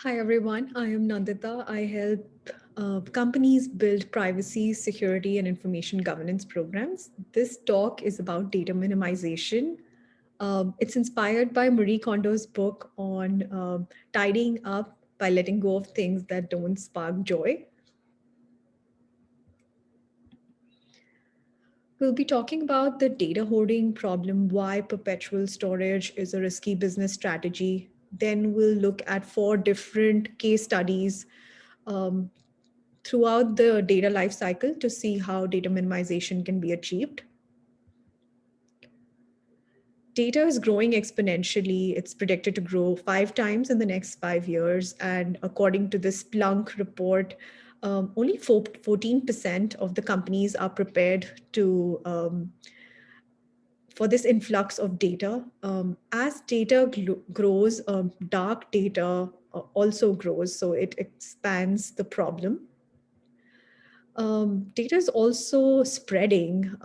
Hi everyone, I am Nandita. I help companies build privacy, security, and information governance programs. This talk is about data minimization. It's inspired by Marie Kondo's book on tidying up by letting go of things that don't spark joy. We'll be talking about the data hoarding problem, why perpetual storage is a risky business strategy. Then we'll look at four different case studies um, throughout the data lifecycle to see how data minimization can be achieved. Data is growing exponentially. It's predicted to grow 5 times in the next 5 years. And according to this Splunk report, only 14% of the companies are prepared to for this influx of data. As data grows, dark data also grows, so it expands the problem. Data is also spreading.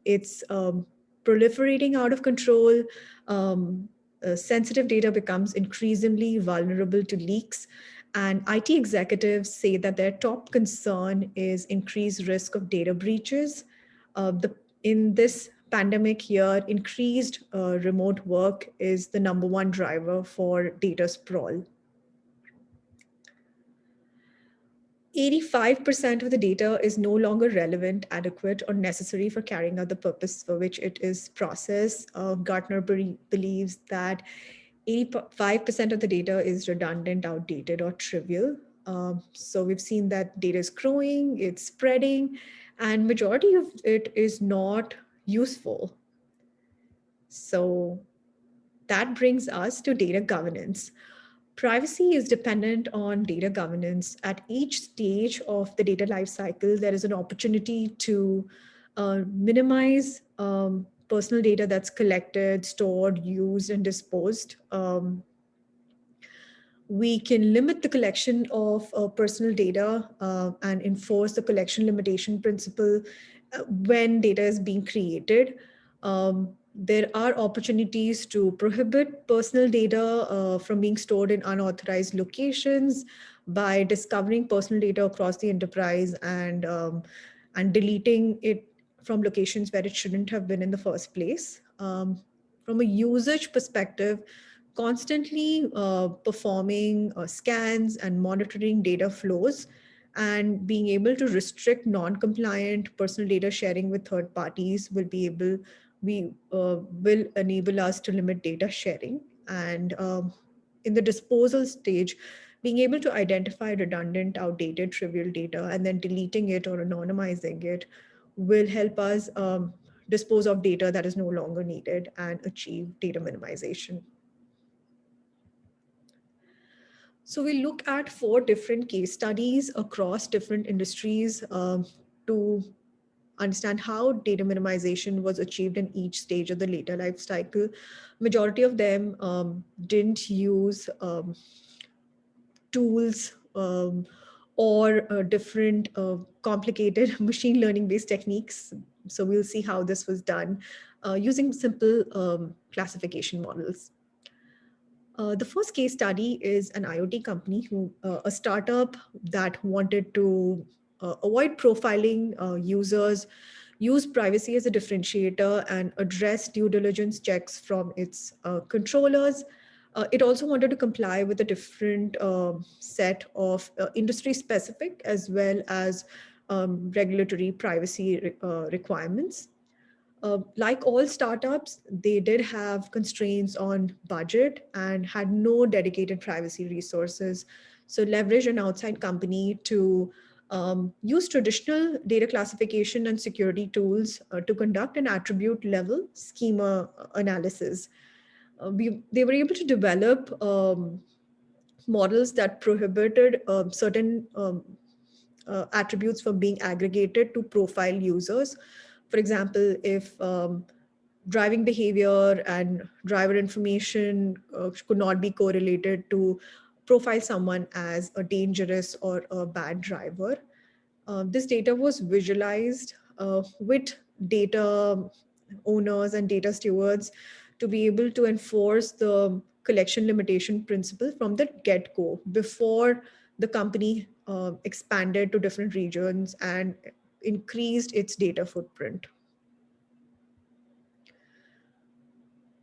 It's proliferating out of control. Sensitive data becomes increasingly vulnerable to leaks. And IT executives say that their top concern is increased risk of data breaches. In this pandemic year, increased remote work is the number one driver for data sprawl. 85% of the data is no longer relevant, adequate, or necessary for carrying out the purpose for which it is processed. Gartner believes that 85% of the data is redundant, outdated, or trivial. So we've seen that data is growing, it's spreading, and majority of it is not useful. So that brings us to data governance. Privacy is dependent on data governance. At each stage of the data lifecycle, there is an opportunity to minimize personal data that's collected, stored, used, and disposed. We can limit the collection of personal data and enforce the collection limitation principle when data is being created. There are opportunities to prohibit personal data from being stored in unauthorized locations by discovering personal data across the enterprise and deleting it from locations where it shouldn't have been in the first place. From a usage perspective, constantly performing scans and monitoring data flows and being able to restrict non-compliant personal data sharing with third parties will enable us to limit data sharing. And in the disposal stage, being able to identify redundant, outdated, trivial data and then deleting it or anonymizing it will help us dispose of data that is no longer needed and achieve data minimization. So we look at four different case studies across different industries to understand how data minimization was achieved in each stage of the data life cycle. Majority of them didn't use tools or different complicated machine learning based techniques. So we'll see how this was done using simple classification models. The first case study is an IoT company a startup that wanted to avoid profiling users, use privacy as a differentiator, and address due diligence checks from its controllers. It also wanted to comply with a different set of industry specific as well as regulatory privacy requirements. Like all startups, they did have constraints on budget and had no dedicated privacy resources. So leverage an outside company to use traditional data classification and security tools to conduct an attribute level schema analysis. They were able to develop models that prohibited certain attributes from being aggregated to profile users. For example, if driving behavior and driver information could not be correlated to profile someone as a dangerous or a bad driver. This data was visualized with data owners and data stewards to be able to enforce the collection limitation principle from the get-go before the company expanded to different regions and increased its data footprint.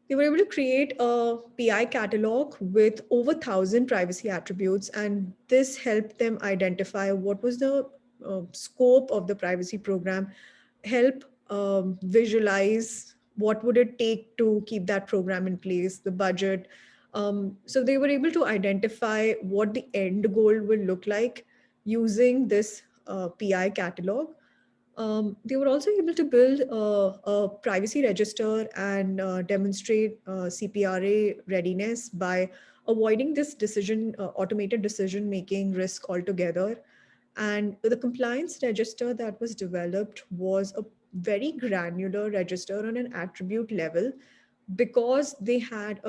They were able to create a PI catalog with over 1,000 privacy attributes, and this helped them identify what was the scope of the privacy program, help visualize what would it take to keep that program in place, the budget. So they were able to identify what the end goal will look like using this PI catalog. They were also able to build a privacy register and demonstrate CPRA readiness by avoiding this automated decision making risk altogether. And the compliance register that was developed was a very granular register on an attribute level because they had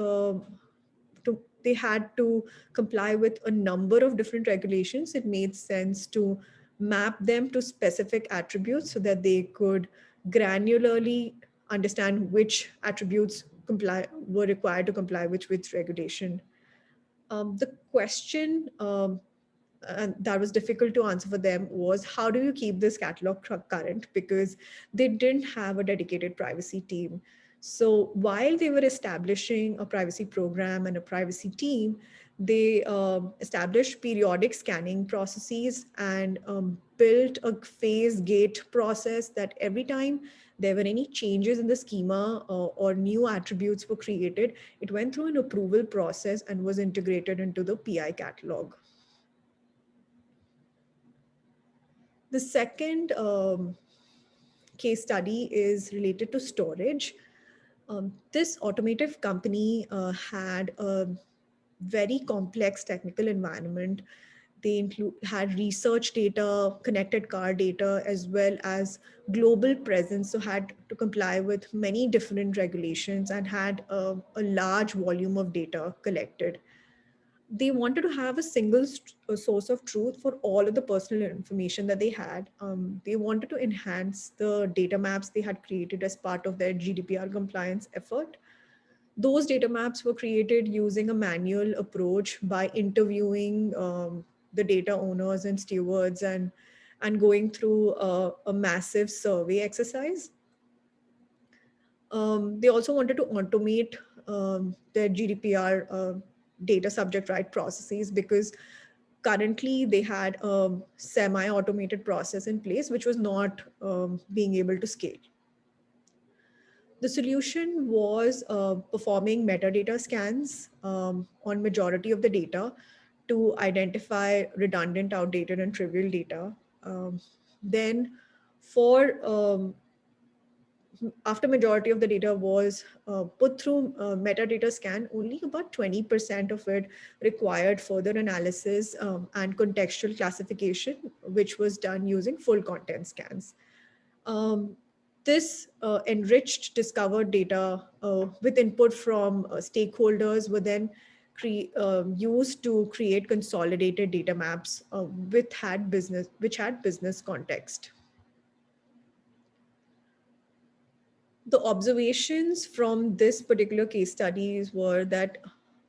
to comply with a number of different regulations. It made sense to map them to specific attributes so that they could granularly understand which attributes were required to comply with which regulation. The question and that was difficult to answer for them was, how do you keep this catalog current, because they didn't have a dedicated privacy team. So while they were establishing a privacy program and a privacy team, they established periodic scanning processes and built a phase gate process that every time there were any changes in the schema or new attributes were created, it went through an approval process and was integrated into the PI catalog. The second case study is related to storage. This automotive company had a very complex technical environment. They had research data, connected car data, as well as global presence. So had to comply with many different regulations and had a large volume of data collected. They wanted to have a single source of truth for all of the personal information that they had. They wanted to enhance the data maps they had created as part of their GDPR compliance effort. Those data maps were created using a manual approach by interviewing the data owners and stewards and going through a massive survey exercise. They also wanted to automate their GDPR data subject right processes, because currently they had a semi-automated process in place which was not being able to scale. The solution was performing metadata scans on majority of the data to identify redundant, outdated, and trivial data. Then for after majority of the data was put through metadata scan, only about 20% of it required further analysis and contextual classification, which was done using full content scans. This enriched discovered data with input from stakeholders were then used to create consolidated data maps which had business context. The observations from this particular case studies were that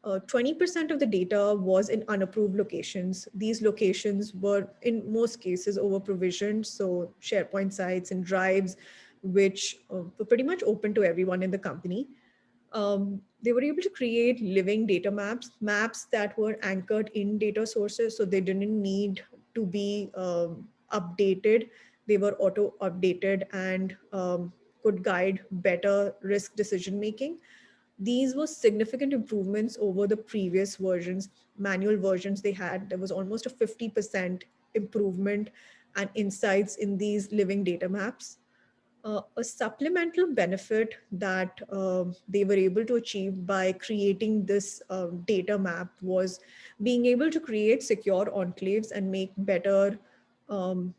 20% of the data was in unapproved locations. These locations were in most cases over provisioned, so SharePoint sites and drives, which were pretty much open to everyone in the company. They were able to create living data maps that were anchored in data sources, so they didn't need to be updated. They were auto updated and could guide better risk decision making. These were significant improvements over the previous versions, manual versions they had. There was almost a 50% improvement and insights in these living data maps. A supplemental benefit that they were able to achieve by creating this data map was being able to create secure enclaves and make better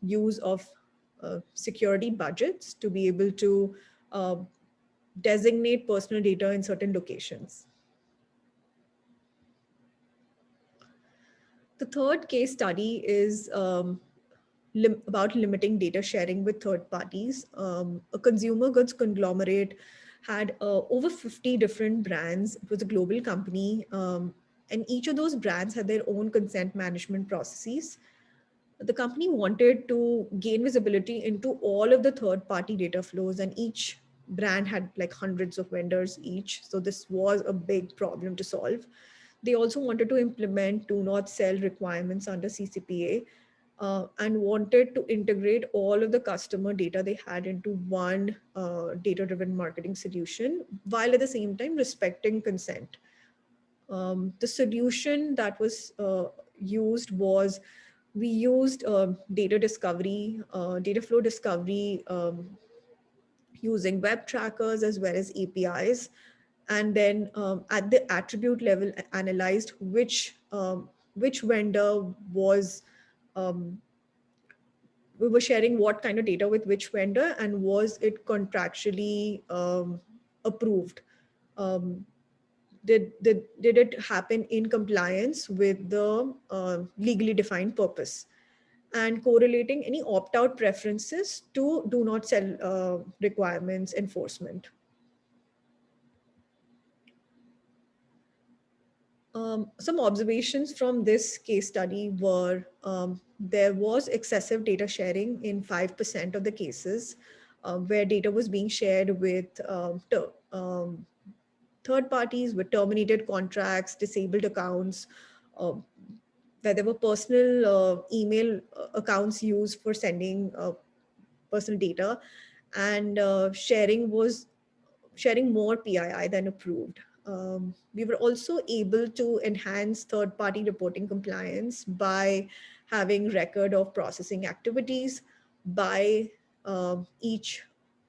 use of security budgets to be able to uh, designate personal data in certain locations. The third case study is about limiting data sharing with third parties. A consumer goods conglomerate had over 50 different brands. It was a global company, and each of those brands had their own consent management processes. The company wanted to gain visibility into all of the third party data flows, and each brand had like hundreds of vendors each. So this was a big problem to solve. They also wanted to implement do not sell requirements under CCPA, and wanted to integrate all of the customer data they had into one data driven marketing solution, while at the same time respecting consent. The solution that was used was, we used data discovery, data flow discovery, using web trackers as well as APIs. And then at the attribute level, analyzed which vendor was, um, we were sharing what kind of data with which vendor, and was it contractually approved. Um, did it happen in compliance with the legally defined purpose, and correlating any opt-out preferences to do not sell requirements enforcement. Some observations from this case study were, there was excessive data sharing in 5% of the cases, where data was being shared with third parties, with terminated contracts, disabled accounts, uh, where there were personal email accounts used for sending personal data, and sharing more PII than approved. We were also able to enhance third-party reporting compliance by having record of processing activities by each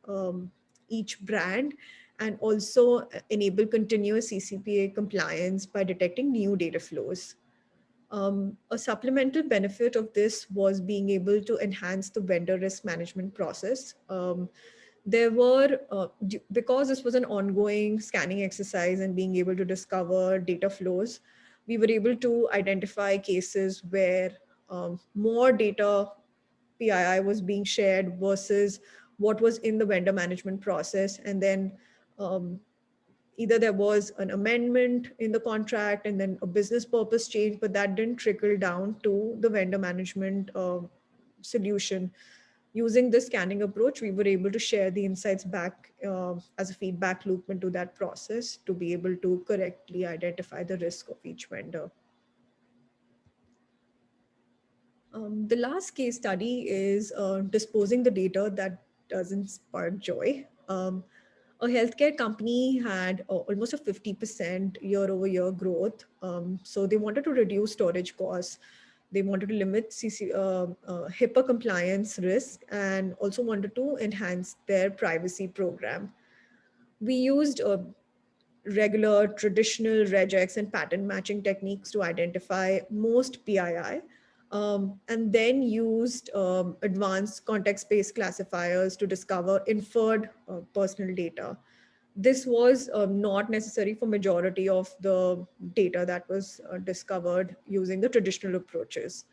um, each brand, and also enable continuous CCPA compliance by detecting new data flows. A supplemental benefit of this was being able to enhance the vendor risk management process. There were, because this was an ongoing scanning exercise and being able to discover data flows, we were able to identify cases where more data PII was being shared versus what was in the vendor management process. And then um, either there was an amendment in the contract and then a business purpose change, but that didn't trickle down to the vendor management solution. Using this scanning approach, we were able to share the insights back as a feedback loop into that process to be able to correctly identify the risk of each vendor. The last case study is disposing the data that doesn't spark joy. A healthcare company had almost a 50% year over year growth. So they wanted to reduce storage costs. They wanted to limit HIPAA compliance risk, and also wanted to enhance their privacy program. We used regular traditional regex and pattern matching techniques to identify most PII, and then used advanced context-based classifiers to discover inferred personal data. This was not necessary for majority of the data that was discovered using the traditional approaches.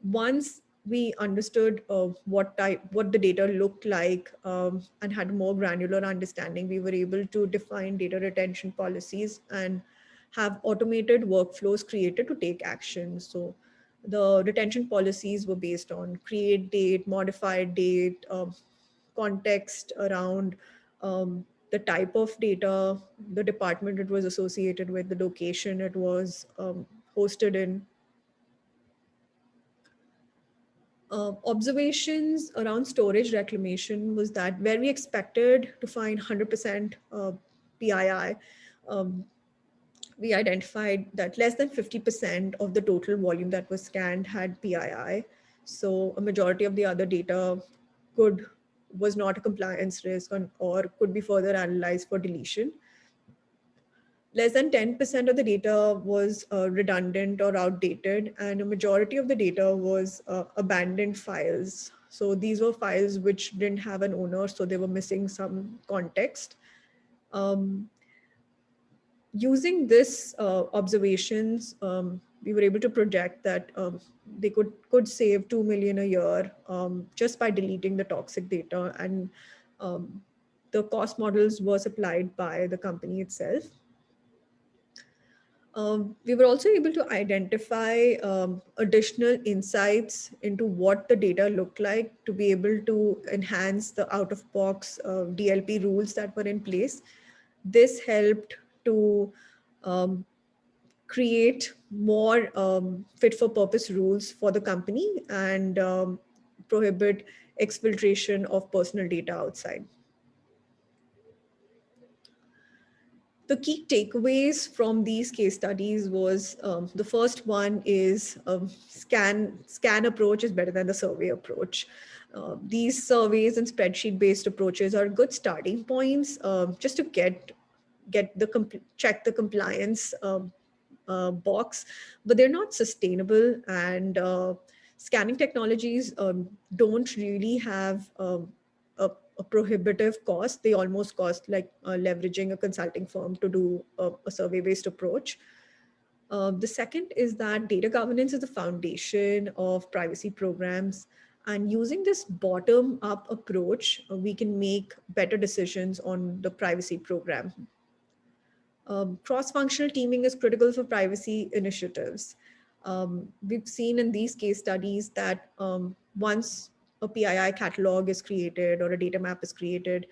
Once we understood what the data looked like, and had more granular understanding, we were able to define data retention policies and have automated workflows created to take action. So the retention policies were based on create date, modified date, context around the type of data, the department it was associated with, the location it was hosted in. Observations around storage reclamation was that where we expected to find 100% PII, um, we identified that less than 50% of the total volume that was scanned had PII. So a majority of the other data was not a compliance risk, or could be further analyzed for deletion. Less than 10% of the data was redundant or outdated, and a majority of the data was abandoned files. So these were files which didn't have an owner, so they were missing some context. Um, Using this observations, we were able to project that they could save 2 million a year just by deleting the toxic data. And um, the cost models were supplied by the company itself. We were also able to identify additional insights into what the data looked like to be able to enhance the out-of-box DLP rules that were in place. This helped to um, create more fit-for-purpose rules for the company and prohibit exfiltration of personal data outside. The key takeaways from these case studies was the first one is scan approach is better than the survey approach. These surveys and spreadsheet based approaches are good starting points just to get the check the compliance box, but they're not sustainable, and scanning technologies don't really have a prohibitive cost. They almost cost like leveraging a consulting firm to do a survey-based approach. The second is that data governance is the foundation of privacy programs. And using this bottom-up approach, we can make better decisions on the privacy program. Cross-functional teaming is critical for privacy initiatives. We've seen in these case studies that once a PII catalog is created or a data map is created,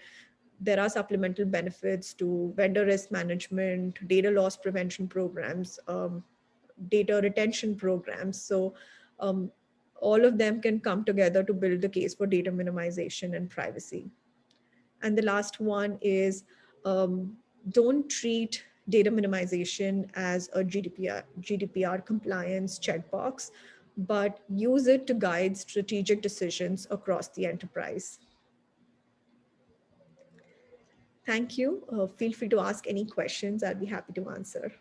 there are supplemental benefits to vendor risk management, data loss prevention programs, data retention programs. So um, all of them can come together to build the case for data minimization and privacy. And the last one is don't treat data minimization as a GDPR compliance checkbox, but use it to guide strategic decisions across the enterprise. Thank you. Feel free to ask any questions. I'll be happy to answer.